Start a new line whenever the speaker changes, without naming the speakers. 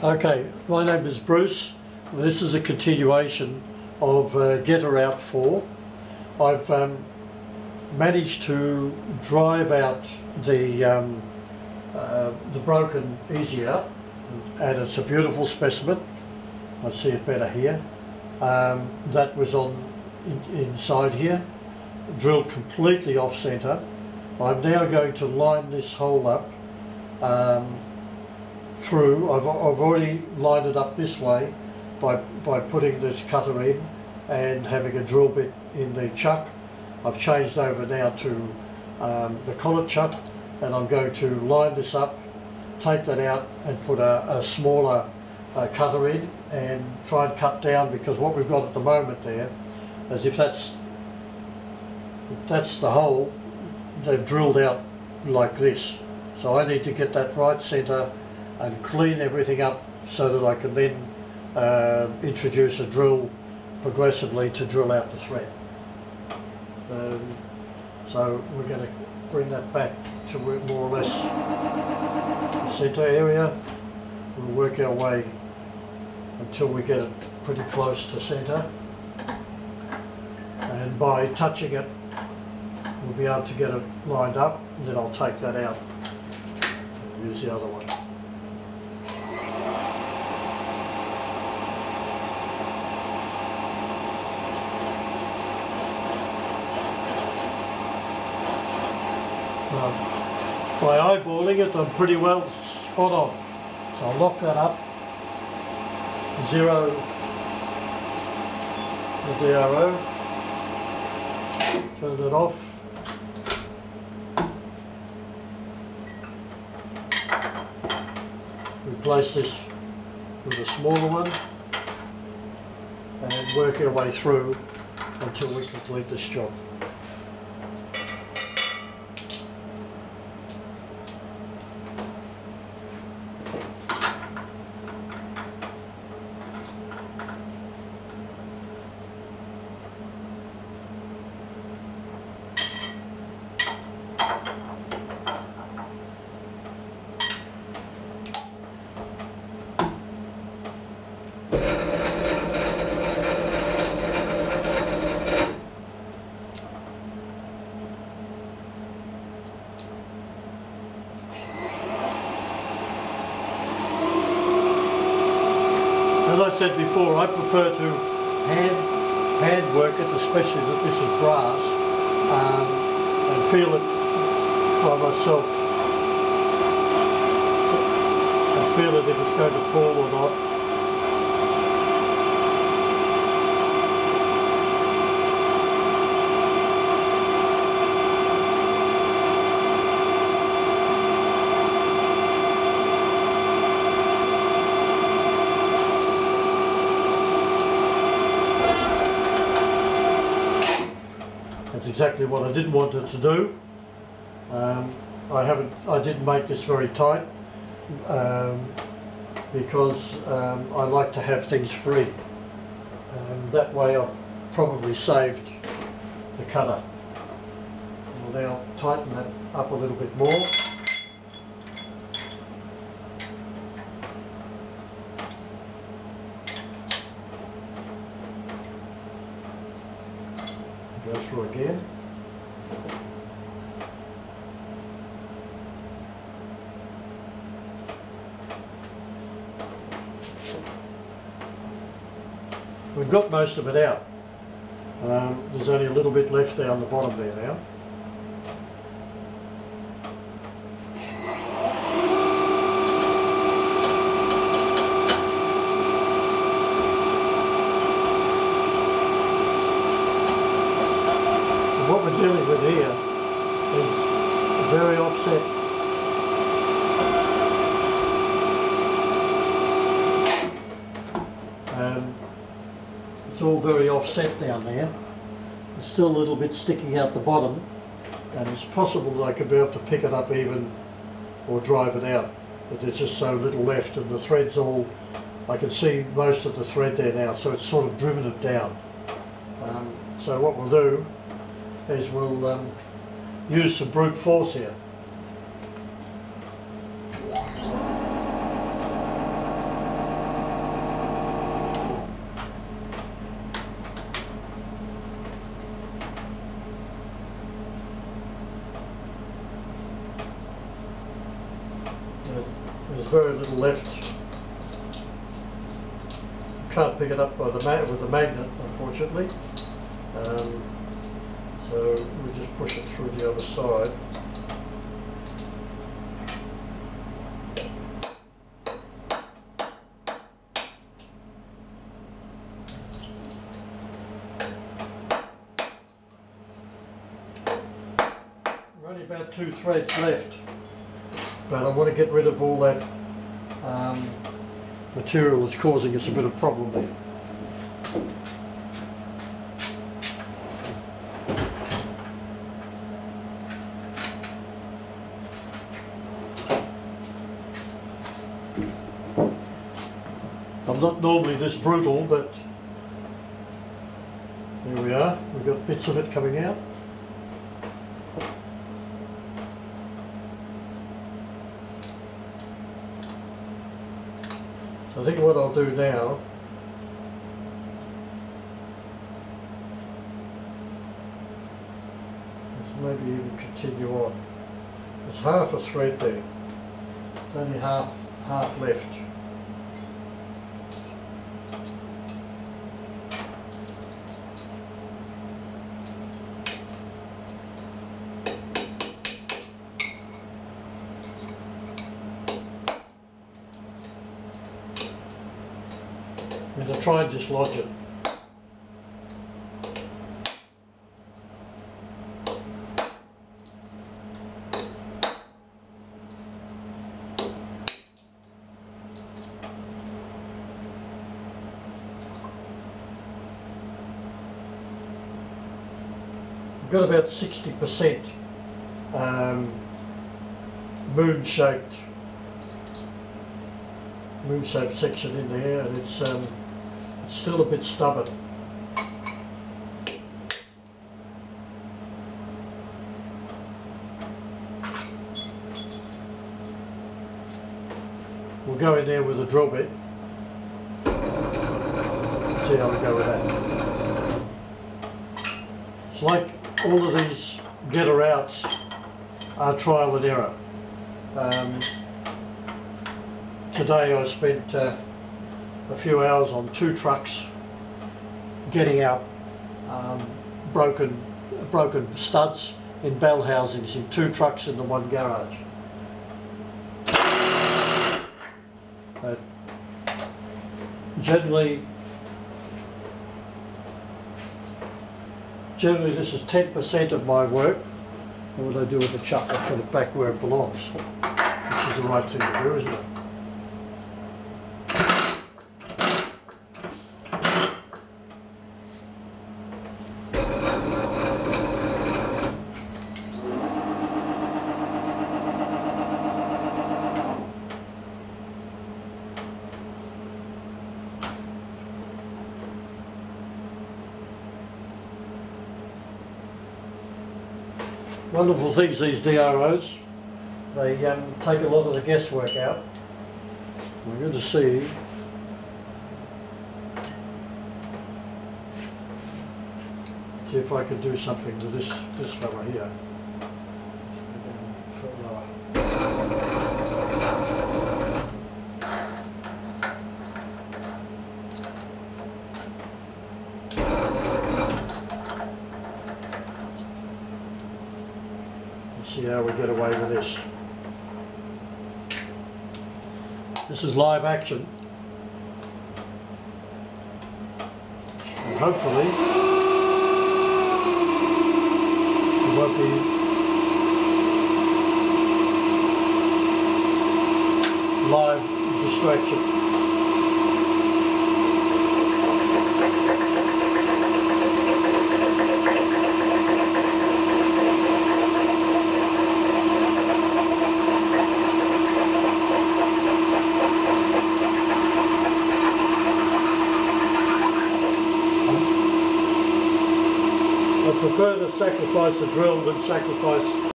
Okay, my name is Bruce. This is a continuation of Getter Out 4. I've managed to drive out the broken easy out, and it's a beautiful specimen. I see it better here. That was inside here, drilled completely off centre. I'm now going to line this hole up through. I've already lined it up this way by putting this cutter in and having a drill bit in the chuck. I've changed over now to the collet chuck, and I'm going to line this up, take that out and put a smaller cutter in and try and cut down, because what we've got at the moment there is if that's the hole, they've drilled out like this. So I need to get that right centre and clean everything up so that I can then introduce a drill progressively to drill out the thread. So we're going to bring that back to more or less the centre area. We'll work our way until we get it pretty close to centre, and by touching it we'll be able to get it lined up, and then I'll take that out and use the other one. By eyeballing it, I'm pretty well spot on. So I'll lock that up, zero the DRO, turn it off, replace this with a smaller one, and work our way through until we complete this job. As I said before, I prefer to hand work it, especially that this is brass, and feel it by myself, and feel it if it's going to fall or not. That's exactly what I didn't want it to do. I didn't make this very tight because I like to have things free. That way I've probably saved the cutter. We'll now tighten that up a little bit more. Go through again. We've got most of it out. There's only a little bit left down the bottom there now. What we're dealing with here is very offset. It's all very offset down there. There's still a little bit sticking out the bottom, and it's possible that I could be able to pick it up even or drive it out, but there's just so little left, and the thread's all, I can see most of the thread there now, so it's sort of driven it down. So what we'll do is we'll use some brute force here. very little left. Can't pick it up by with the magnet, unfortunately. So we just push it through the other side. Only about 2 threads left, but I want to get rid of all that material that's causing us a bit of problem there. I'm not normally this brutal, but there we are. We've got bits of it coming out. So I think what I'll do now is maybe even continue on. There's half a thread there. There's only half left. I'm going to try and dislodge it. I've got about 60% moon-shaped section in there, and it's still a bit stubborn. We'll go in there with a drill bit. See how we go with that. It's like all of these getter outs are trial and error. Today I spent a few hours on 2 trucks getting out broken studs in bell housings in 2 trucks in the one garage. Generally this is 10% of my work, and what I do with the chuck, I put it back where it belongs, which is the right thing to do, isn't it? Wonderful things, these DROs. They take a lot of the guesswork out. We're going to see if I can do something with this fella here. See how we get away with this. This is live action, and hopefully it won't be live distraction. I prefer to sacrifice the drill than sacrifice